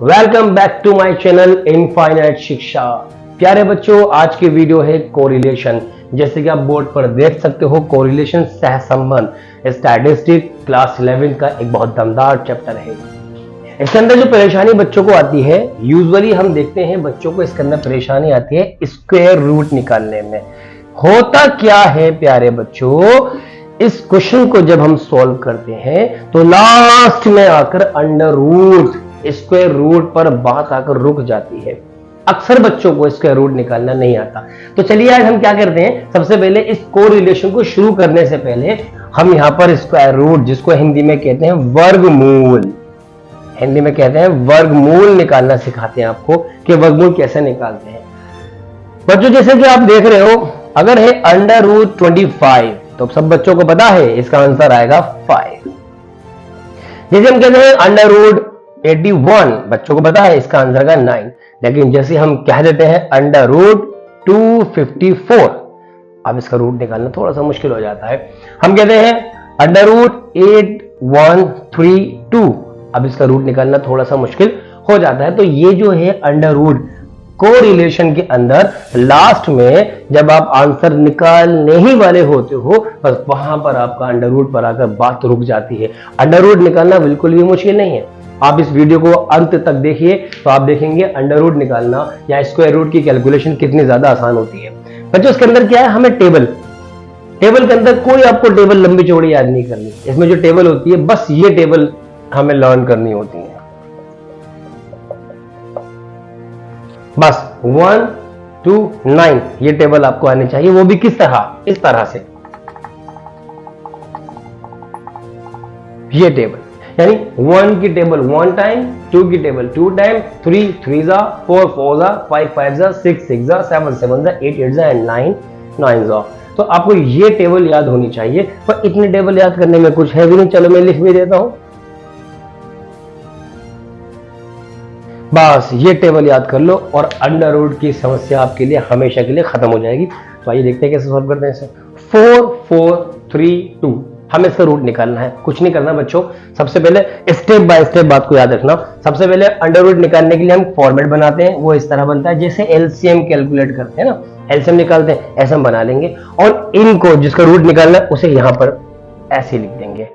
Welcome back to my channel infinite Shiksha. प्यारे बच्चों, आज की वीडियो है कोरिलेशन। जैसे कि आप बोर्ड पर देख सकते हो, कोरिलेशन सहसंबंध स्टैटिस्टिक क्लास 11 का एक बहुत दमदार चैप्टर है। इसके अंदर जो परेशानी बच्चों को आती है, यूजुअली हम देखते हैं बच्चों को इसके अंदर परेशानी आती है स्क्वायर रूट निकालने में। होता क्या है प्यारे बच्चों, इस क्वेश्चन को जब हम सॉल्व करते हैं तो लास्ट में आकर अंडर रूट स्क्वायर रूट पर बात आकर रुक जाती है। अक्सर बच्चों को स्क्वायर रूट निकालना नहीं आता। तो चलिए आज हम क्या करते हैं, सबसे पहले इस कोरिलेशन को शुरू करने से पहले हम यहां पर स्क्वायर रूट, जिसको हिंदी में कहते हैं वर्गमूल, हिंदी में कहते हैं वर्गमूल, निकालना सिखाते हैं आपको कि वर्गमूल कैसे निकालते हैं। बच्चों जैसे कि आप देख रहे हो, अगर है अंडर रूट 25 तो सब बच्चों को पता है इसका आंसर आएगा 5। जैसे हम कहते हैं अंडर रूट 81, बच्चों को पता है इसका आंसर का 9। लेकिन जैसे हम कह देते हैं अंडर रूट 254, अब इसका रूट निकालना थोड़ा सा मुश्किल हो जाता है। हम कहते हैं अंडर रूट 8132, अब इसका रूट निकालना थोड़ा सा मुश्किल हो जाता है। तो ये जो है अंडर रूट कोरिलेशन के अंदर लास्ट में जब आप आंसर निकालने ही वाले होते हो, बस वहां पर आपका अंडर रूट पर आकर बात रुक जाती है। अंडर रूट निकालना बिल्कुल भी मुश्किल नहीं है। आप इस वीडियो को अंत तक देखिए तो आप देखेंगे अंडर रूट निकालना या स्क्वायर रूट की कैलकुलेशन कितनी ज्यादा आसान होती है। बच्चों इसके अंदर क्या है, हमें टेबल के अंदर कोई आपको टेबल लंबी चौड़ी याद नहीं करनी। इसमें जो टेबल होती है बस ये टेबल हमें लर्न करनी होती है। बस 1 2 9 ये टेबल आपको आनी चाहिए, वो भी किस तरह, इस तरह से। ये टेबल यानी 1 की टेबल 1 टाइम, 2 की टेबल 2 टाइम, 3 3 जा, 4 4 जा, 5 5 जा, 6 6 जा, 7 7 जा, 8 8 जा एंड 9 9 जा। तो आपको ये टेबल याद होनी चाहिए, पर इतने टेबल याद करने में कुछ है भी नहीं। चलो मैं लिख भी देता हूं, बस ये टेबल याद कर लो और अंडर रूट की समस्या आपके लिए हमेशा के लिए खत्म हो जाएगी। तो आइए देखते हैं कैसे सॉल्व करते हैं इसे। 4 4 3 2, हमें इसका रूट निकालना है। कुछ नहीं करना बच्चों, सबसे पहले स्टेप बाय स्टेप बात को याद रखना। सबसे पहले अंडर रूट निकालने के लिए हम फॉर्मेट बनाते हैं, वो इस तरह बनता है जैसे एलसीएम कैलकुलेट करते हैं ना, एलसीएम निकालते हैं, ऐसा हम बना लेंगे। और इनको जिसका रूट निकालना है उसे यहां पर ऐसे लिख देंगे।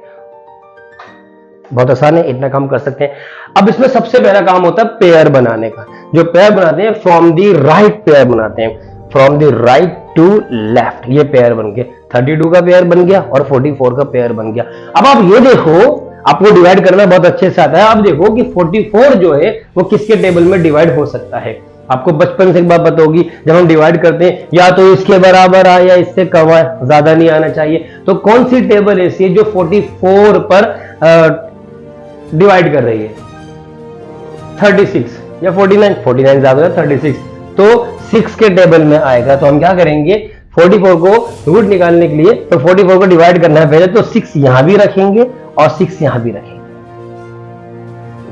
बहुत आसान है, इतना काम कर सकते हैं। अब इसमें सबसे पहला काम होता है पेयर बनाने का। जो पेयर बनाते हैं फ्रॉम दी राइट पेयर बनाते हैं, from the right to left, ये पेयर बन गया। 32 का पेयर बन गया और 44 का पेयर बन गया। अब आप ये देखो, आपको डिवाइड करना बहुत अच्छे से आता है। आप देखो कि 44 जो है वो किसके टेबल में डिवाइड हो सकता है। आपको बचपन से एक बात पता होगी, जब हम डिवाइड करते हैं या तो इसके बराबर आए या इससे कम आए, ज्यादा नहीं आना चाहिए। तो कौन सी टेबल ऐसी है जो 44 पर डिवाइड कर रही है? 36 या 49? 49 ज्यादा है, 36 तो 6 के टेबल में आएगा। तो हम क्या करेंगे, 44 को रूट निकालने के लिए तो 44 को डिवाइड करना है पहले, तो 6 यहां भी रखेंगे और 6 यहां भी रखेंगे।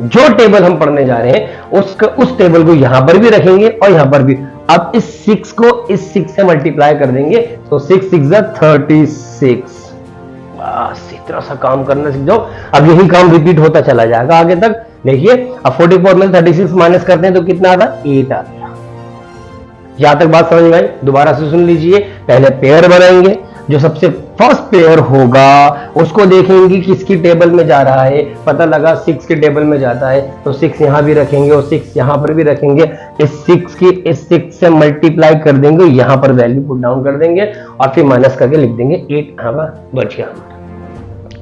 जो टेबल हम पढ़ने जा रहे हैं उस टेबल को यहां पर भी रखेंगे और यहां पर भी। अब इस 6 को इस 6 से मल्टीप्लाई कर देंगे तो 6 6 36। बस इतना सा काम करना सीख जाओ। अब यही काम रिपीट होता चला जाएगा आगे तक। देखिए अब 44 में 36 माइनस करते हैं तो कितना आता? 8 आ गया। यहां तक बात समझ में आई? दोबारा से सुन लीजिए। पहले पेयर बनाएंगे, जो सबसे फर्स्ट पेयर होगा उसको देखेंगे किसकी टेबल में जा रहा है। पता लगा 6 के टेबल में जाता है तो 6 यहां भी रखेंगे और 6 यहां पर भी रखेंगे। इस 6 की इस 6 से मल्टीप्लाई कर देंगे, यहां पर वैल्यू पुट डाउन कर देंगे और फिर माइनस करके लिख देंगे 8 यहां पर बच गया।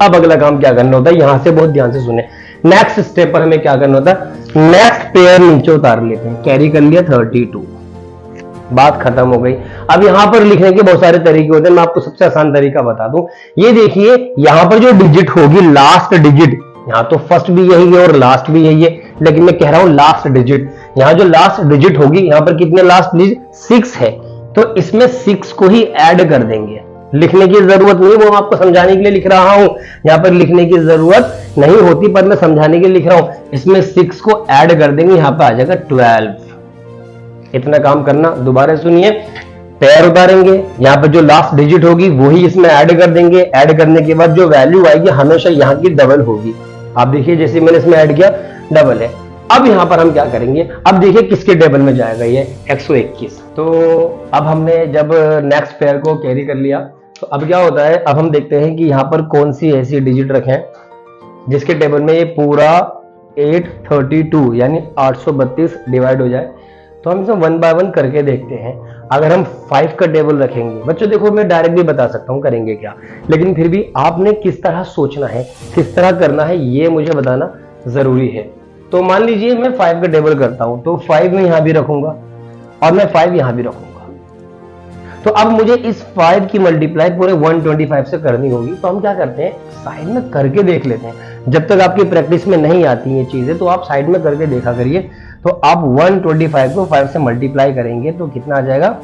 अब अगला काम क्या करना होता है, यहां से बहुत ध्यान से सुने। नेक्स्ट स्टेप पर हमें क्या करना होता है, नेक्स्ट पेयर नीचे उतार लेते हैं। कैरी कर लिया 32, बात खत्म हो गई। अब यहां पर लिखने के बहुत सारे तरीके होते हैं, मैं आपको सबसे आसान तरीका बता दूं। ये देखिए यहां पर जो डिजिट होगी, लास्ट डिजिट, यहां तो फर्स्ट भी यही है और लास्ट भी यही है, लेकिन मैं कह रहा हूं लास्ट डिजिट। यहां जो लास्ट डिजिट होगी, यहां पर कितने लास्ट डिजिट? 6 है, तो इसमें 6 को ही ऐड कर देंगे। लिखने की जरूरत नहीं, वो आपको समझाने के लिए लिख रहा हूं। यहां पर लिखने की जरूरत नहीं होती, पर मैं समझाने के लिए लिख रहा हूं। इसमें 6 को ऐड कर देंगे, यहां पर आ जाएगा 12। इतना काम करना। दोबारा सुनिए, पेयर उतारेंगे, यहाँ पर जो लास्ट डिजिट होगी वही इसमें ऐड कर देंगे। ऐड करने के बाद जो वैल्यू आएगी हमेशा यहाँ की डबल होगी। आप देखिए जैसे मैंने इसमें ऐड किया डबल है। अब यहां पर हम क्या करेंगे, अब देखिए किसके टेबल में जाएगा ये 121। तो अब हमने जब नेक्स्ट पेयर को कैरी कर लिया तो अब क्या होता है, अब हम देखते हैं कि यहाँ पर कौन सी ऐसी डिजिट रखें जिसके टेबल में ये पूरा 832 यानी 832 डिवाइड हो जाए। तो हम इसे 1 बाय 1 करके देखते हैं। अगर हम 5 का टेबल रखेंगे, बच्चों देखो मैं डायरेक्ट भी बता सकता हूं करेंगे क्या, लेकिन फिर भी आपने किस तरह सोचना है, किस तरह करना है, ये मुझे बताना जरूरी है। तो मान लीजिए मैं 5 का टेबल करता हूं, तो 5 में यहां भी रखूंगा और मैं 5 यहां भी रखूंगा। तो अब मुझे इस 5 की मल्टीप्लाई पूरे 125 से करनी होगी। तो हम क्या करते हैं, साइड में करके देख लेते हैं। जब तक आपकी प्रैक्टिस में नहीं आती ये चीजें तो आप साइड में करके देखा करिए। तो आप 125 को 5 से मल्टीप्लाई करेंगे तो कितना आ जाएगा,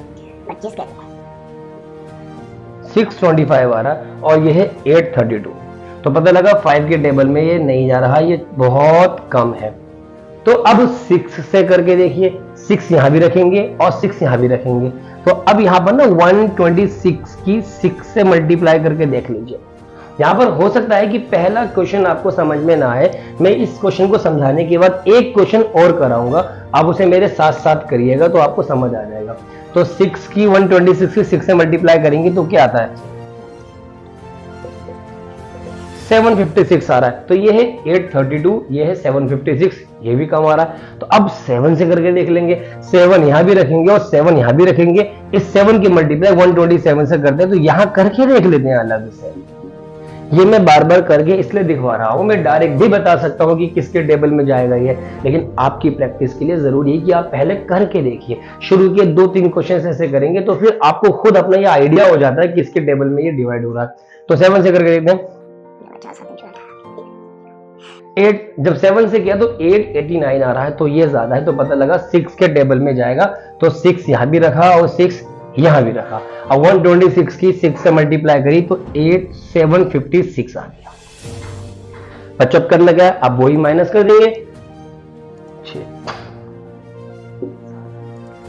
625 आ रहा है और ये है 832। तो पता लगा 5 के टेबल में ये नहीं जा रहा, ये बहुत कम है। तो अब 6 से करके देखिए, 6 यहां भी रखेंगे और 6 यहां भी रखेंगे। तो अब यहां पर ना 126 की 6 से मल्टीप्लाई करके देख लीजिए। यहां पर हो सकता है कि पहला क्वेश्चन आपको समझ में ना आए, मैं इस क्वेश्चन को समझाने के बाद एक क्वेश्चन और कराऊंगा, आप उसे मेरे साथ साथ करिएगा तो आपको समझ आ जाएगा। तो 6 की 126 की 6 से मल्टीप्लाई करेंगे तो क्या आता है, 756 आ रहा है। तो ये है 832, ये है 756, ये भी कम आ रहा है। तो अब 7 से करके देख लेंगे, 7 यहां भी रखेंगे और 7 यहां भी रखेंगे। इस 7 की मल्टीप्लाई 127 से करते हैं, तो यहां करके देख लेते हैं अलग से। ये मैं बार बार करके इसलिए दिखवा रहा हूं, मैं डायरेक्ट भी बता सकता हूं कि किसके टेबल में जाएगा ये, लेकिन आपकी प्रैक्टिस के लिए जरूरी है कि आप पहले करके देखिए। शुरू के 2-3 क्वेश्चन ऐसे करेंगे तो फिर आपको खुद अपना ये आइडिया हो जाता है किसके टेबल में ये डिवाइड हो रहा है। तो 7 से करके देखते हैं। 8 जब 7 से किया तो 889 आ रहा है, तो ये ज्यादा है, तो पता लगा 6 के टेबल में जाएगा। तो 6 यहां भी रखा और 6 यहां भी रखा। अब 126 की 6 से मल्टीप्लाई करी तो 8756 आ गया। बच्चों करना क्या है, अब वही माइनस कर देंगे,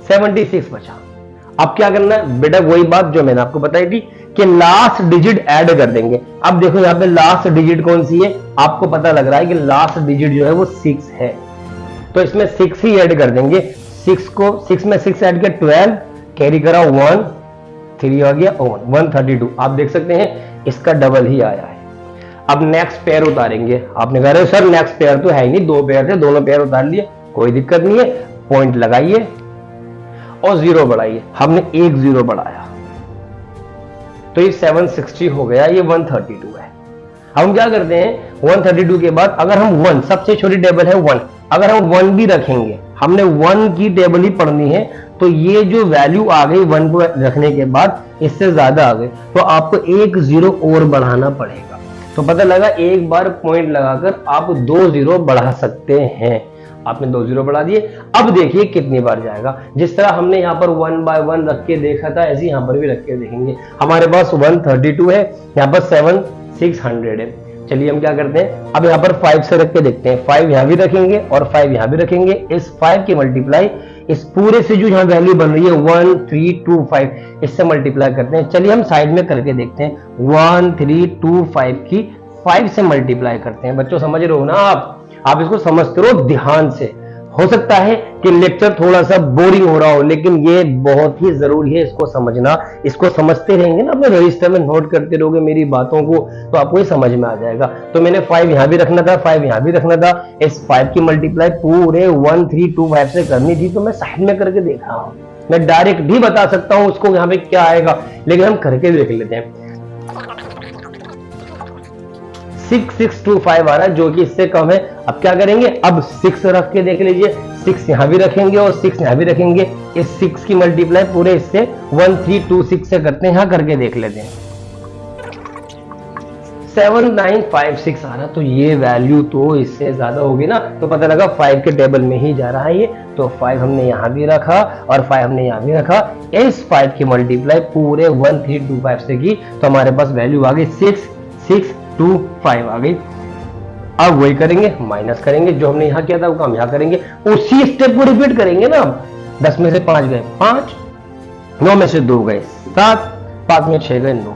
76 बचा। अब क्या करना है बेटा, वही बात जो मैंने आपको बताई थी कि लास्ट डिजिट ऐड कर देंगे। अब देखो यहाँ पे लास्ट डिजिट कौन सी है, आपको पता लग रहा है कि लास्ट डिजिट जो है वो 6 है, तो इसमें 6 ही ऐड कर देंगे। 6 में 6 ऐड किया 12, कैरी करा 1, 3 आ गया 132। आप देख सकते हैं इसका डबल ही आया है। अब नेक्स्ट पेयर उतारेंगे। आपने कहा सर नेक्स्ट पेयर तो है ही नहीं, 2 पेयर थे, दोनों पेयर उतार लिए, कोई दिक्कत नहीं है। पॉइंट लगाइए और 0 बढ़ाइए। हमने 1 0 बढ़ाया तो ये 760 हो गया, ये 132 है। हम क्या करते हैं, 132 के बाद अगर हम 1, सबसे छोटी टेबल है 1, अगर हम 1 भी रखेंगे, हमने 1 की टेबल ही पढ़नी है, तो ये जो वैल्यू आ गई 1 को रखने के बाद इससे ज्यादा आ गई, तो आपको 1 0 और बढ़ाना पड़ेगा। तो पता लगा एक बार पॉइंट लगाकर आप 2 0 बढ़ा सकते हैं। आपने 2 0 बढ़ा दिए। अब देखिए कितनी बार जाएगा। जिस तरह हमने यहाँ पर 1 बाय 1 रख के देखा था, ऐसे यहाँ पर भी रख के देखेंगे। हमारे पास 132 है, यहाँ पर 7 600 है। चलिए हम क्या करते हैं, अब यहाँ पर 5 से रख के देखते हैं। 5 यहाँ भी रखेंगे और 5 यहाँ भी रखेंगे। इस 5 की मल्टीप्लाई इस पूरे से जो यहाँ वैल्यू बन रही है 1325, इससे मल्टीप्लाई करते हैं। चलिए हम साइड में करके देखते हैं। 1325 की 5 से मल्टीप्लाई करते हैं। बच्चों समझ रहे हो ना आप इसको समझते रहो ध्यान से। हो सकता है कि लेक्चर थोड़ा सा बोरिंग हो रहा हो, लेकिन ये बहुत ही जरूरी है इसको समझना। इसको समझते रहेंगे ना, अपने रजिस्टर में नोट करते रहोगे मेरी बातों को, तो आपको ये समझ में आ जाएगा। तो मैंने 5 यहां भी रखना था, 5 यहां भी रखना था। इस 5 की मल्टीप्लाई पूरे 1325 से करनी थी, तो मैं साइड में करके देख रहा हूं। मैं डायरेक्ट भी बता सकता हूं उसको यहाँ पे क्या आएगा, लेकिन हम करके देख लेते हैं। 6625 आ रहा है, जो कि इससे कम है। अब क्या करेंगे, अब 6 रख के देख लीजिए। 6 यहां भी रखेंगे और 6 यहां भी रखेंगे। इस 6 की मल्टीप्लाई पूरे इससे 1326 से करते हैं। यहां करके देख लेते हैं। 7956 आ रहा, तो ये वैल्यू तो इससे ज्यादा होगी ना। तो पता लगा 5 के टेबल में ही जा रहा है ये। तो 5 हमने यहां भी रखा और 5 हमने यहां भी रखा। इस 5 की मल्टीप्लाई पूरे 1325 से की, तो हमारे पास वैल्यू आ गई 6625 आ गई। अब वही करेंगे, माइनस करेंगे, जो हमने यहां किया था वो हम यहां करेंगे। उसी स्टेप को रिपीट करेंगे ना। 10 में से 5 गए 5, 9 में से 2 गए 7, 5 में 6 गए 9।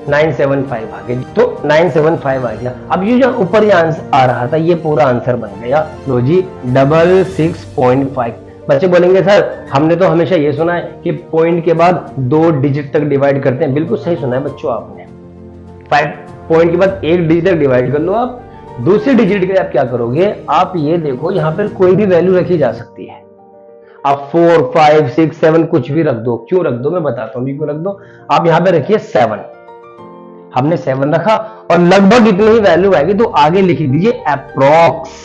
975 आ गया। तो 975 आ गया। अब ये जो ऊपर ये आंसर आ रहा था ये पूरा आंसर बन गया। लो जी 66.5। बच्चे बोलेंगे सर हमने तो हमेशा ये सुना है कि पॉइंट के बाद 2 डिजिट तक डिवाइड करते हैं। बिल्कुल सही सुना है बच्चों आपने। 5 पॉइंट के बाद 1 डिजिट तक डिवाइड कर लो आप। दूसरे डिजिट के लिए आप क्या करोगे, आप ये देखो यहां पर कोई भी वैल्यू रखी जा सकती है। आप 4, 5, 6, 7 कुछ भी रख दो। क्यों रख दो मैं बताता हूं, क्यों रख दो। आप यहां पे रखिए 7, हमने 7 रखा और लगभग इतनी ही वैल्यू आएगी तो आगे लिख दीजिए अप्रोक्स।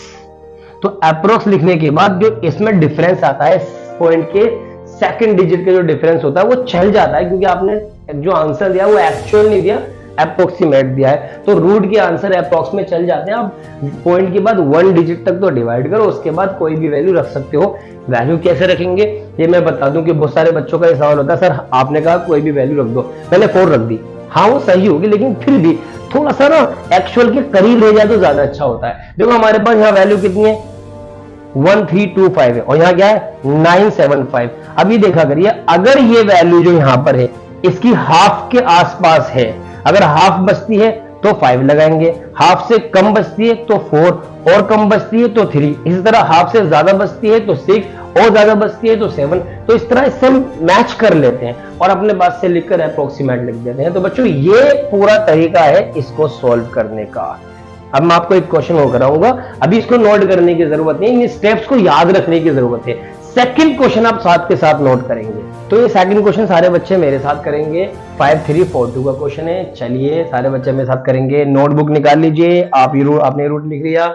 तो अप्रोक्स लिखने के बाद जो इसमें डिफरेंस आता है पॉइंट के सेकंड डिजिट के जो डिफरेंस होता है वो चल जाता है, क्योंकि आपने जो आंसर दिया वो एक्चुअल नहीं दिया, अप्रोक्सीमेट दिया है। तो रूट के आंसर अप्रोक्स में चल जाते हैं। आप पॉइंट के बाद 1 डिजिट तक तो डिवाइड करो, उसके बाद कोई भी वैल्यू रख सकते हो। वैल्यू कैसे रखेंगे ये मैं बता दूं कि बहुत सारे बच्चों का ये सवाल होता है, सर आपने कहा कोई भी वैल्यू रख दो, मैंने 4 रख दी। हाँ वो सही होगी, लेकिन फिर भी थोड़ा सा ना एक्चुअल के करीब ले जाए तो ज्यादा अच्छा होता है। देखो हमारे पास यहाँ वैल्यू कितनी है 1325 है और यहाँ क्या है 975। अभी देखा करिए अगर ये वैल्यू जो यहाँ पर है इसकी हाफ के आसपास है, अगर हाफ बचती है तो 5 लगाएंगे, हाफ से कम बचती है तो 4 और कम बचती है तो 3, इसी तरह हाफ से ज्यादा बचती है तो 6 और ज्यादा बचती है तो 7। तो इस तरह इससे हम मैच कर लेते हैं और अपने पास से लिखकर अप्रोक्सीमेट लिख देते हैं। तो बच्चों ये पूरा तरीका है इसको सॉल्व करने का। अब मैं आपको एक क्वेश्चन और कराऊंगा, अभी इसको नोट करने की जरूरत नहीं, इन स्टेप्स को याद रखने की जरूरत है। सेकंड क्वेश्चन आप साथ के साथ नोट करेंगे। तो ये सेकंड क्वेश्चन सारे बच्चे मेरे साथ करेंगे। 5342 का क्वेश्चन है। चलिए सारे बच्चे मेरे साथ करेंगे। नोटबुक निकाल लीजिए। आपने रूट लिख लिया।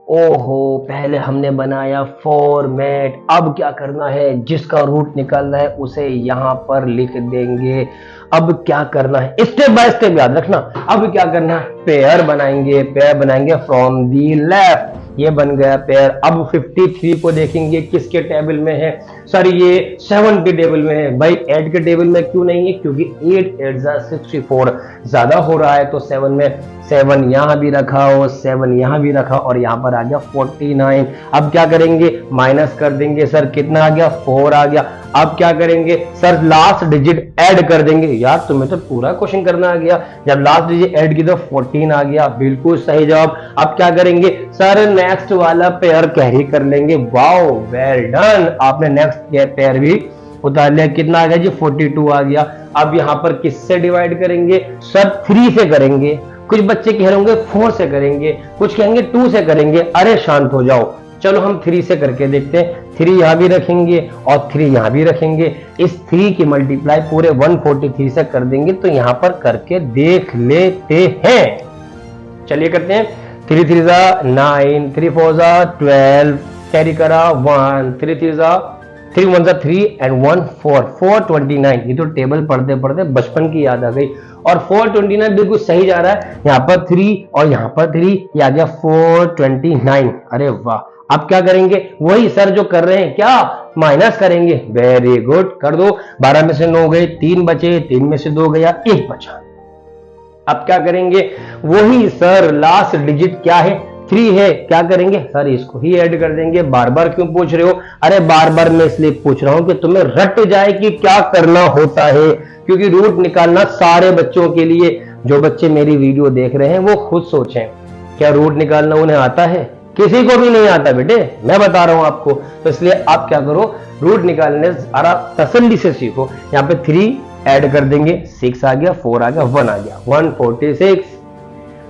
ओहो पहले हमने बनाया फॉर्मेट, अब क्या करना है, जिसका रूट निकालना है उसे यहां पर लिख देंगे। अब क्या करना है स्टेप बाय स्टेप याद रखना। अब क्या करना है पेयर बनाएंगे फ्रॉम दी लेफ्ट, ये बन गया पेयर। अब 53 को देखेंगे किसके टेबल में है, सर ये 7 के टेबल में है। भाई 8 के टेबल में क्यों नहीं है, क्योंकि 8 8 64 ज्यादा हो रहा है तो 7 में 7 यहां भी रखा और 7 यहां भी रखा और यहां पर आ गया 49। अब क्या करेंगे माइनस कर देंगे, सर कितना आ गया 4 आ गया। अब क्या करेंगे सर लास्ट डिजिट ऐड कर देंगे। यार तुम्हें तो पूरा क्वेश्चन करना आ गया, जब लास्ट डिजिट ऐड की तो 14 आ गया, बिल्कुल सही जवाब। अब क्या करेंगे सर नेक्स्ट वाला पेयर कैरी कर लेंगे। वाओ वेल डन, आपने नेक्स्ट पेयर भी उतार लिया। कितना आ गया जी 42 आ गया। अब यहां पर किससे डिवाइड करेंगे सर 3 से करेंगे। कुछ बच्चे कह रहे होंगे 4 से करेंगे, कुछ कहेंगे 2 से करेंगे। अरे शांत हो जाओ, चलो हम 3 से करके देखते हैं। 3 यहां भी रखेंगे और 3 यहां भी रखेंगे। इस 3 की मल्टीप्लाई पूरे 143 से कर देंगे। तो यहां पर करके देख लेते हैं। चलिए करते हैं। 3 3 9, 3 4 12, कैरी करा 1, 3 3 1 3 एंड 1 4, 429। ये तो टेबल पढ़ते पढ़ते बचपन की याद आ गई। और 429 बिल्कुल सही जा रहा है। यहाँ पर 3 और यहाँ पर 3, ये आ गया 429। अरे वाह। अब क्या करेंगे वही सर जो कर रहे हैं, क्या माइनस करेंगे। वेरी गुड, कर दो। 12 में से 9 गए, 3 बचे, 3 में से 2 गया, 1 बचा। अब क्या करेंगे वही सर लास्ट डिजिट क्या है 3 है, क्या करेंगे सर इसको ही ऐड कर देंगे। बार बार क्यों पूछ रहे हो, अरे बार बार मैं इसलिए पूछ रहा हूं कि तुम्हें रट जाए कि क्या करना होता है, क्योंकि रूट निकालना सारे बच्चों के लिए। जो बच्चे मेरी वीडियो देख रहे हैं वो खुद सोचें क्या रूट निकालना उन्हें आता है, किसी को भी नहीं आता बेटे, मैं बता रहा हूं आपको। तो इसलिए आप क्या करो रूट निकालने तसल्ली से सीखो। यहाँ पे 3 ऐड कर देंगे, 6 आ गया, 4 आ गया, 1 आ गया, 146।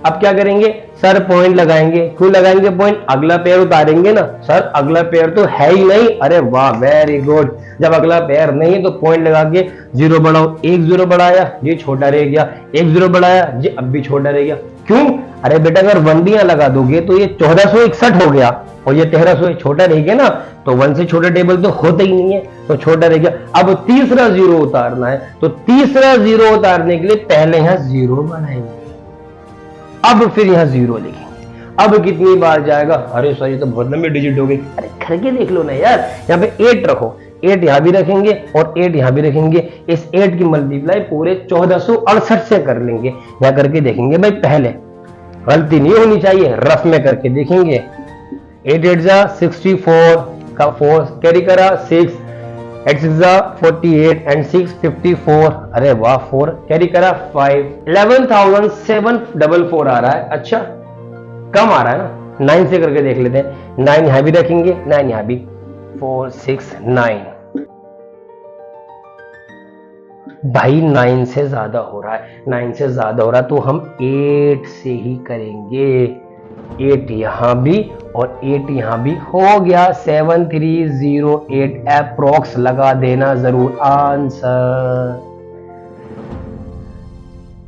अब क्या करेंगे सर पॉइंट लगाएंगे। क्यों लगाएंगे पॉइंट, अगला पेयर उतारेंगे ना। सर अगला पेयर तो है ही नहीं। अरे वाह वेरी गुड, जब अगला पेयर नहीं है तो पॉइंट लगा के 0 बढ़ाओ। 1 0 बढ़ाया जी छोटा रह गया, 1 0 बढ़ाया जी अब भी छोटा रह गया। क्यों, अरे बेटा अगर वंदियां लगा दोगे तो ये 1461 हो गया और ये 1300 छोटा रह गया ना, तो 1 से छोटा टेबल तो होता ही नहीं है, तो छोटा रह गया। अब तीसरा 0 उतारना है, तो तीसरा 0 उतारने के लिए पहले यहां 0 बनाएंगे, अब फिर यहां 0 लिखेंगे। अब कितनी बार जाएगा, अरे सर ये तो बहुत लंबी डिजिट हो गई। अरे करके देख लो ना यार, यहाँ पे 8 रखो, 8 यहां भी रखेंगे और 8 यहां भी रखेंगे। इस 8 की मल्टीप्लाई पूरे 1468 से कर लेंगे। यहां करके देखेंगे भाई, पहले गलती नहीं होनी चाहिए, रफ में करके देखेंगे। 8 8 64 का 4 कैरी करा 6, 8 6 48 एंड 6 54। अरे वाह, 4 कैरी करा 5, 11,744 आ रहा है। अच्छा कम आ रहा है ना, 9 से करके देख लेते हैं। 9 यहां भी रखेंगे, 9 यहां भी, 4 6 9। भाई 9 से ज्यादा हो रहा है, 9 से ज्यादा हो रहा है तो हम 8 से ही करेंगे। 8 यहां भी और 8 यहां भी हो गया। 7308 अप्रोक्स लगा देना जरूर answer.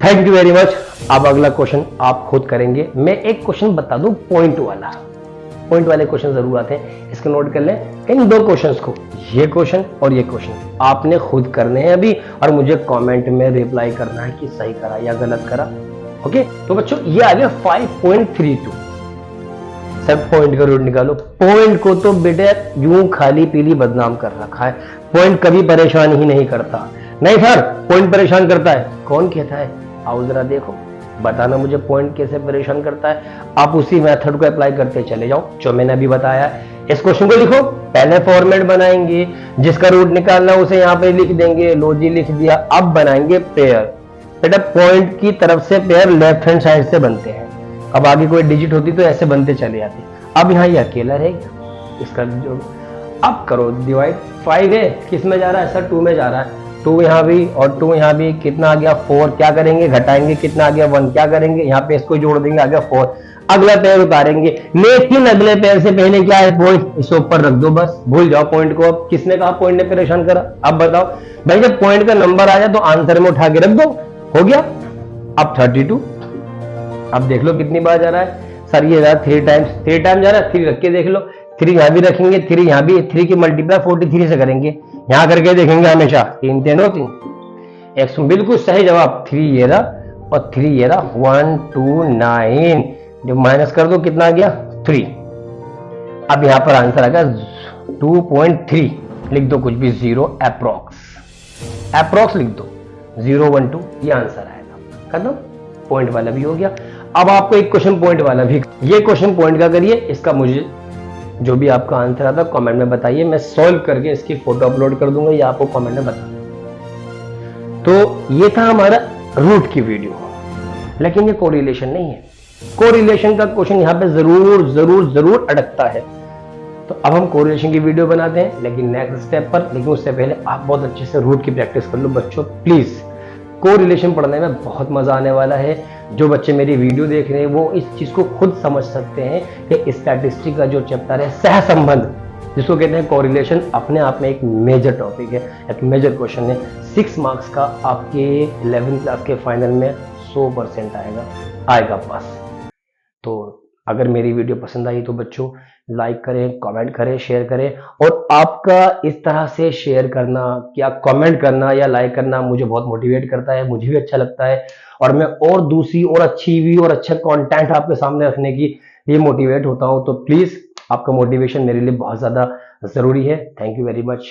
Thank you very much. अब अगला क्वेश्चन आप खुद करेंगे। मैं एक क्वेश्चन बता दूं पॉइंट वाला, पॉइंट वाले क्वेश्चन जरूर आते हैं, इसको नोट कर लें। इन दो क्वेश्चंस को, ये क्वेश्चन और ये क्वेश्चन आपने खुद करने हैं अभी, और मुझे कमेंट में रिप्लाई करना है कि सही करा या गलत करा। ओके, तो बच्चों ये आ गया 5.32। सब पॉइंट का रूट निकालो। पॉइंट को तो बेटे यूं खाली पीली बदनाम कर रखा है। पॉइंट कभी परेशान ही नहीं करता। नहीं सर, पॉइंट परेशान करता है, कौन कहता है? आओ जरा देखो, बताना मुझे पॉइंट कैसे परेशान करता है। आप उसी मेथड को अप्लाई करते चले जाओ जो मैंने अभी बताया। इस क्वेश्चन को लिखो, पहले फॉर्मेट बनाएंगे, जिसका रूट निकालना उसे यहाँ पे लिख देंगे, लो जी लिख दिया। अब बनाएंगे पेयर। बेटा पॉइंट की तरफ से पेयर लेफ्ट हैंड साइड से बनते हैं। अब आगे कोई डिजिट होती तो ऐसे बनते चले जाते। अब यहाँ ये अकेला रहेगा, इसका जो अब करो डिवाइड। 5 है, किस में जा रहा है सर? 2 में जा रहा है। 2 यहाँ भी और 2 यहाँ भी, कितना आ गया 4। क्या करेंगे? घटाएंगे, कितना आ गया 1। क्या करेंगे? यहाँ पे इसको जोड़ देंगे, आ गया 4। अगला पेयर उतारेंगे, लेकिन अगले पेयर से पहले क्या है? पॉइंट, इसे ऊपर रख दो, बस भूल जाओ पॉइंट को। अब किसने कहा पॉइंट ने परेशान करा? अब बताओ भाई, जब पॉइंट का नंबर आ जाए तो आंसर में उठा के रख दो, हो गया। अब 32। अब देख लो कितनी बार जा रहा है सर? ये 3 टाइम्स, 3 टाइम जा रहा है। 3 रख के देख लो, 3 यहां भी रखेंगे, 3 यहां भी। 3 की मल्टीप्लाई 43 से करेंगे, यहां करके देखेंगे हमेशा। 3 3 3 एक बिल्कुल सही जवाब। 3 ये रहा और 3 ये रहा। 1 2 9, जो माइनस कर दो कितना आ गया? 3। अब यहां पर आंसर आ गया 2.3। लिख दो कुछ भी, 0 अप्रोक्स, अप्रोक्स लिख दो 012, ये आंसर आएगा। खत्म, पॉइंट वाला भी हो गया। अब आपको एक क्वेश्चन पॉइंट वाला भी, ये क्वेश्चन पॉइंट का करिए। इसका मुझे जो भी आपका आंसर आता है कमेंट में बताइए, मैं सॉल्व करके इसकी फोटो अपलोड कर दूंगा, या आपको कमेंट में बता। तो ये था हमारा रूट की वीडियो, लेकिन ये कोरिलेशन नहीं है। कोरिलेशन का क्वेश्चन यहाँ पे जरूर जरूर जरूर अटकता है। तो अब हम कोरिलेशन की वीडियो बनाते हैं, लेकिन नेक्स्ट स्टेप पर। लेकिन उससे पहले आप बहुत अच्छे से रूट की प्रैक्टिस कर लो बच्चों, प्लीज। कोरिलेशन पढ़ने में बहुत मजा आने वाला है। जो बच्चे मेरी वीडियो देख रहे हैं वो इस चीज को खुद समझ सकते हैं कि स्टैटिस्टिक्स का जो चैप्टर है सहसंबंध, जिसको कहते हैं कोरिलेशन, अपने आप में एक मेजर टॉपिक है, एक मेजर क्वेश्चन है। 6 मार्क्स का आपके 11th क्लास के फाइनल में 100% आएगा पास। तो अगर मेरी वीडियो पसंद आई तो बच्चों लाइक करें, कमेंट करें, शेयर करें। और आपका इस तरह से शेयर करना, क्या कमेंट करना या लाइक करना मुझे बहुत मोटिवेट करता है, मुझे भी अच्छा लगता है। और मैं और दूसरी और अच्छी भी और अच्छा कंटेंट आपके सामने रखने की ये मोटिवेट होता हूं। तो प्लीज आपका मोटिवेशन मेरे लिए बहुत ज्यादा जरूरी है। Thank you very much.